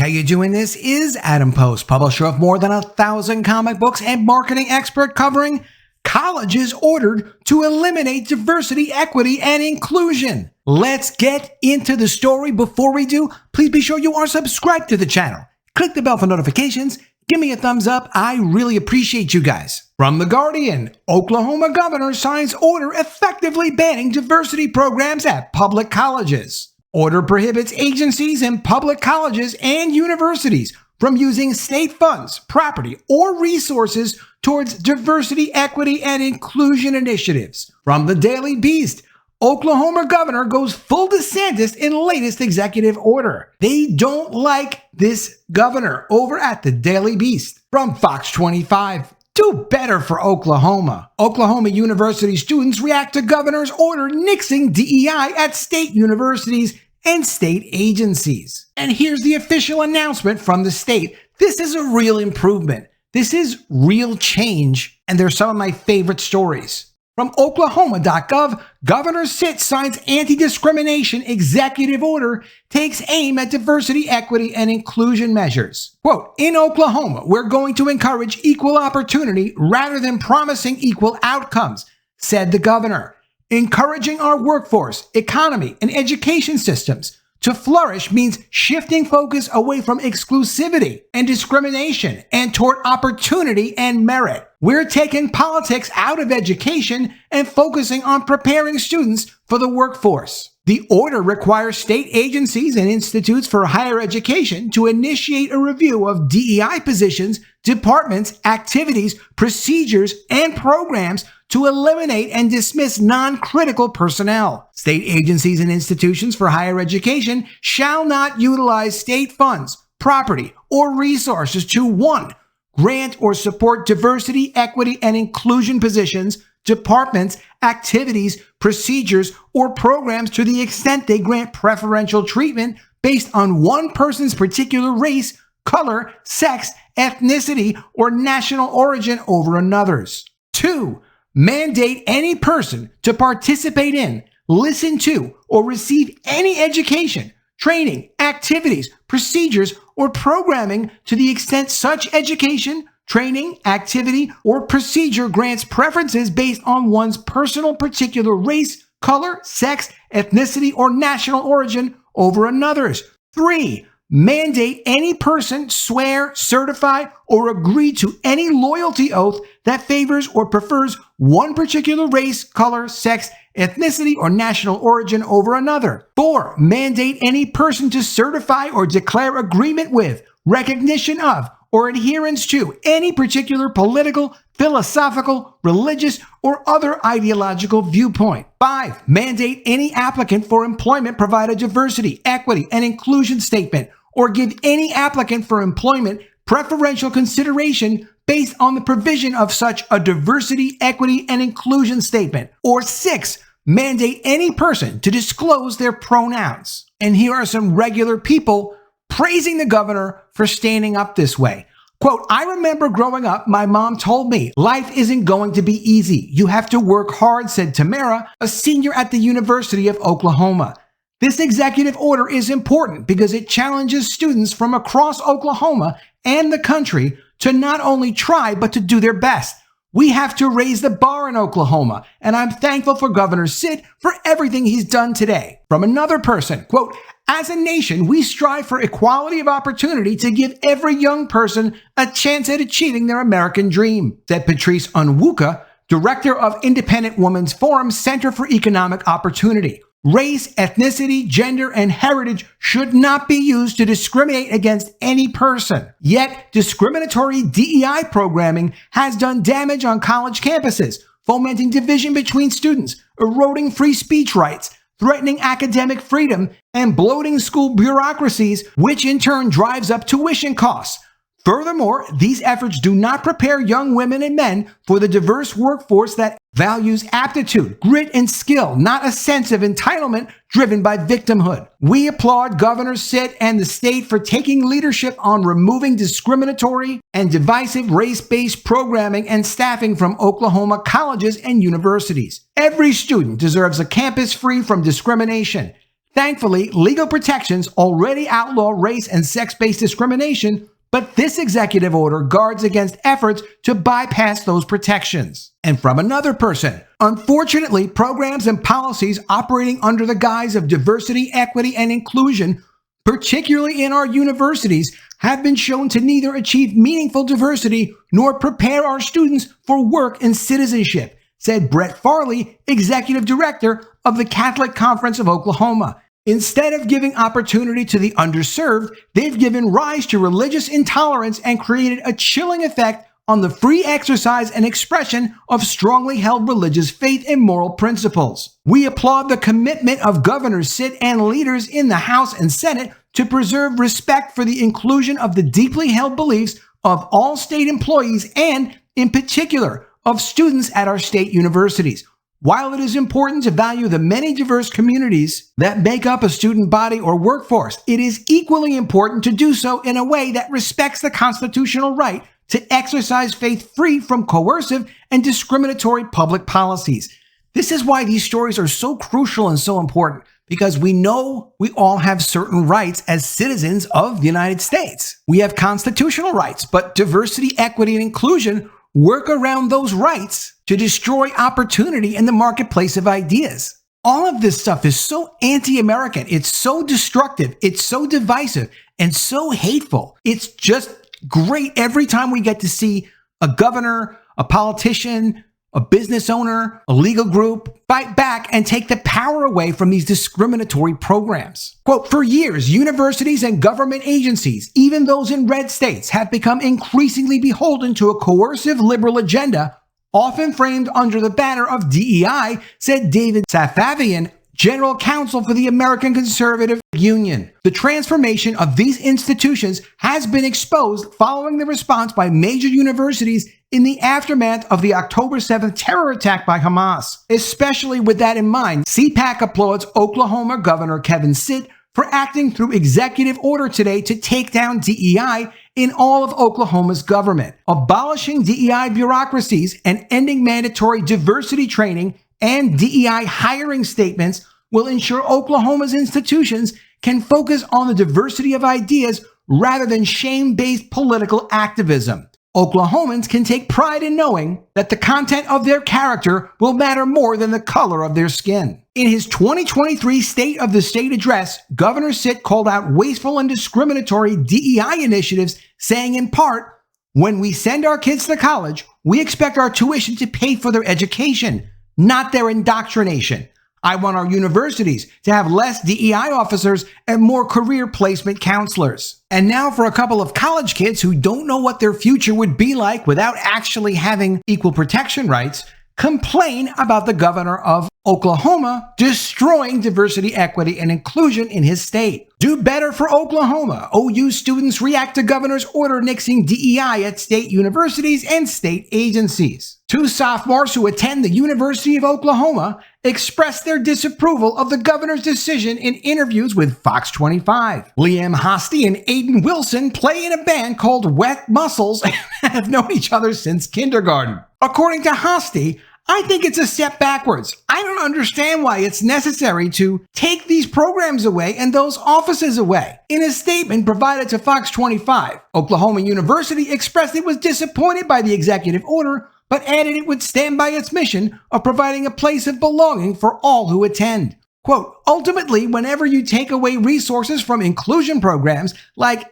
how you doing? This is Adam Post, publisher of more than 1,000 comic books and marketing expert covering colleges ordered to eliminate diversity, equity, and inclusion. Let's get into the story. Before we do, please be sure you are subscribed to the channel. Click the bell for notifications. Give me a thumbs up. I really appreciate you guys. From The Guardian, Oklahoma governor signs order effectively banning diversity programs at public colleges. Order prohibits agencies and public colleges and universities from using state funds, property, or resources towards diversity, equity, and inclusion initiatives. From the Daily Beast, Oklahoma governor goes full DeSantis in latest executive order. They don't like this governor over at the Daily Beast. From Fox 25, do better for Oklahoma. Oklahoma University students react to governor's order nixing DEI at state universities and state agencies. And here's the official announcement from the state. This is a real improvement. This is real change, and they're some of my favorite stories. From Oklahoma.gov, Governor Sitt signs anti-discrimination executive order, takes aim at diversity, equity, and inclusion measures. Quote, in Oklahoma, we're going to encourage equal opportunity rather than promising equal outcomes, said the governor. Encouraging our workforce, economy, and education systems to flourish means shifting focus away from exclusivity and discrimination and toward opportunity and merit. We're taking politics out of education and focusing on preparing students for the workforce. The order requires state agencies and institutes for higher education to initiate a review of DEI positions, departments, activities, procedures, and programs to eliminate and dismiss non-critical personnel. State agencies and institutions for higher education shall not utilize state funds, property, or resources to 1. Grant or support diversity, equity, and inclusion positions, departments, activities, procedures, or programs to the extent they grant preferential treatment based on one person's particular race, color, sex, ethnicity, or national origin over another's. 2. Mandate any person to participate in, listen to, or receive any education, training, activities, procedures, or programming to the extent such education, training, activity, or procedure grants preferences based on one's personal particular race, color, sex, ethnicity, or national origin over another's. 3. Mandate any person swear, certify, or agree to any loyalty oath that favors or prefers one particular race, color, sex, ethnicity, or national origin over another. 4. Mandate any person to certify or declare agreement with, recognition of, or adherence to any particular political, philosophical, religious, or other ideological viewpoint. 5. Mandate any applicant for employment provide a diversity, equity, and inclusion statement, or give any applicant for employment preferential consideration based on the provision of such a diversity, equity, and inclusion statement. Or 6. Mandate any person to disclose their pronouns. And here are some regular people praising the governor for standing up this way. Quote, I remember growing up, my mom told me, life isn't going to be easy. You have to work hard, said Tamara, a senior at the University of Oklahoma. This executive order is important because it challenges students from across Oklahoma and the country to not only try, but to do their best. We have to raise the bar in Oklahoma, and I'm thankful for Governor Sitt for everything he's done today. From another person, quote, as a nation, we strive for equality of opportunity to give every young person a chance at achieving their American dream, said Patrice Onwuka, director of Independent Women's Forum Center for Economic Opportunity. Race, ethnicity, gender, and heritage should not be used to discriminate against any person. Yet, discriminatory DEI programming has done damage on college campuses, fomenting division between students, eroding free speech rights, threatening academic freedom, and bloating school bureaucracies, which in turn drives up tuition costs. Furthermore, these efforts do not prepare young women and men for the diverse workforce that values aptitude, grit, and skill, not a sense of entitlement driven by victimhood. We applaud Governor Sitt and the state for taking leadership on removing discriminatory and divisive race-based programming and staffing from Oklahoma colleges and universities. Every student deserves a campus free from discrimination. Thankfully, legal protections already outlaw race and sex-based discrimination, but this executive order guards against efforts to bypass those protections. And from another person, unfortunately, programs and policies operating under the guise of diversity, equity, and inclusion, particularly in our universities, have been shown to neither achieve meaningful diversity nor prepare our students for work and citizenship, said Brett Farley, executive director of the Catholic Conference of Oklahoma. Instead of giving opportunity to the underserved, they've given rise to religious intolerance and created a chilling effect on the free exercise and expression of strongly held religious faith and moral principles. We applaud the commitment of Governor Sitt and leaders in the House and Senate to preserve respect for the inclusion of the deeply held beliefs of all state employees and, in particular, of students at our state universities. While it is important to value the many diverse communities that make up a student body or workforce, it is equally important to do so in a way that respects the constitutional right to exercise faith free from coercive and discriminatory public policies. This is why these stories are so crucial and so important, because we know we all have certain rights as citizens of the United States. We have constitutional rights, but diversity, equity, and inclusion work around those rights to destroy opportunity in the marketplace of ideas. All of this stuff is so anti-American. It's so destructive. It's so divisive and so hateful. It's just great every time we get to see a governor, a politician, a business owner, a legal group fight back and take the power away from these discriminatory programs. Quote, for years, universities and government agencies, even those in red states, have become increasingly beholden to a coercive liberal agenda, often framed under the banner of DEI, said David Safavian, General Counsel for the American Conservative Union. The transformation of these institutions has been exposed following the response by major universities in the aftermath of the October 7th terror attack by Hamas. Especially with that in mind, CPAC applauds Oklahoma Governor Kevin Sitt for acting through executive order today to take down DEI in all of Oklahoma's government. Abolishing DEI bureaucracies and ending mandatory diversity training and DEI hiring statements will ensure Oklahoma's institutions can focus on the diversity of ideas rather than shame-based political activism. Oklahomans can take pride in knowing that the content of their character will matter more than the color of their skin. In his 2023 State of the State address, Governor Sitt called out wasteful and discriminatory DEI initiatives, saying in part, "When we send our kids to college, we expect our tuition to pay for their education, not their indoctrination. I want our universities to have less DEI officers and more career placement counselors." And now for a couple of college kids who don't know what their future would be like without actually having equal protection rights, complain about the governor of Oklahoma destroying diversity, equity, and inclusion in his state. Do better for Oklahoma. OU students react to governor's order nixing DEI at state universities and state agencies. Two sophomores who attend the University of Oklahoma expressed their disapproval of the governor's decision in interviews with Fox 25. Liam Hosty and Aiden Wilson play in a band called Wet Muscles and have known each other since kindergarten. According to Hosty, "I think it's a step backwards. I don't understand why it's necessary to take these programs away and those offices away." In a statement provided to Fox 25, Oklahoma University expressed it was disappointed by the executive order, but added it would stand by its mission of providing a place of belonging for all who attend. Quote, "Ultimately, whenever you take away resources from inclusion programs,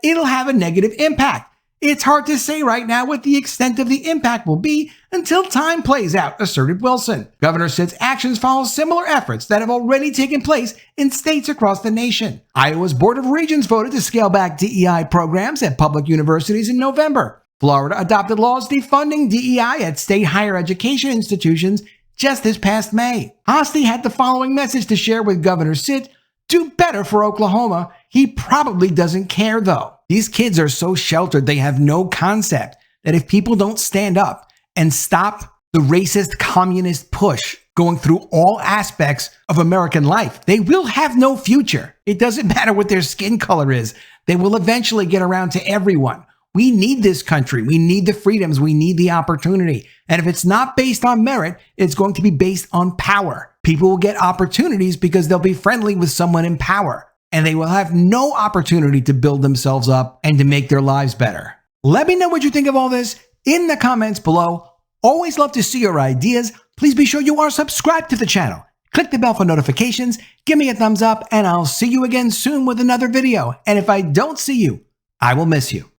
it'll have a negative impact. It's hard to say right now what the extent of the impact will be until time plays out," asserted Wilson. Governor Sitt's actions follow similar efforts that have already taken place in states across the nation. Iowa's Board of Regents voted to scale back DEI programs at public universities in November. Florida adopted laws defunding DEI at state higher education institutions just this past May. Hosty had the following message to share with Governor Sitt: "Do better for Oklahoma. He probably doesn't care, though." These kids are so sheltered, they have no concept that if people don't stand up and stop the racist communist push going through all aspects of American life, they will have no future. It doesn't matter what their skin color is. They will eventually get around to everyone. We need this country. We need the freedoms. We need the opportunity. And if it's not based on merit, it's going to be based on power. People will get opportunities because they'll be friendly with someone in power, and they will have no opportunity to build themselves up and to make their lives better. Let me know what you think of all this in the comments below. Always love to see your ideas. Please be sure you are subscribed to the channel. Click the bell for notifications, give me a thumbs up, and I'll see you again soon with another video. And if I don't see you, I will miss you.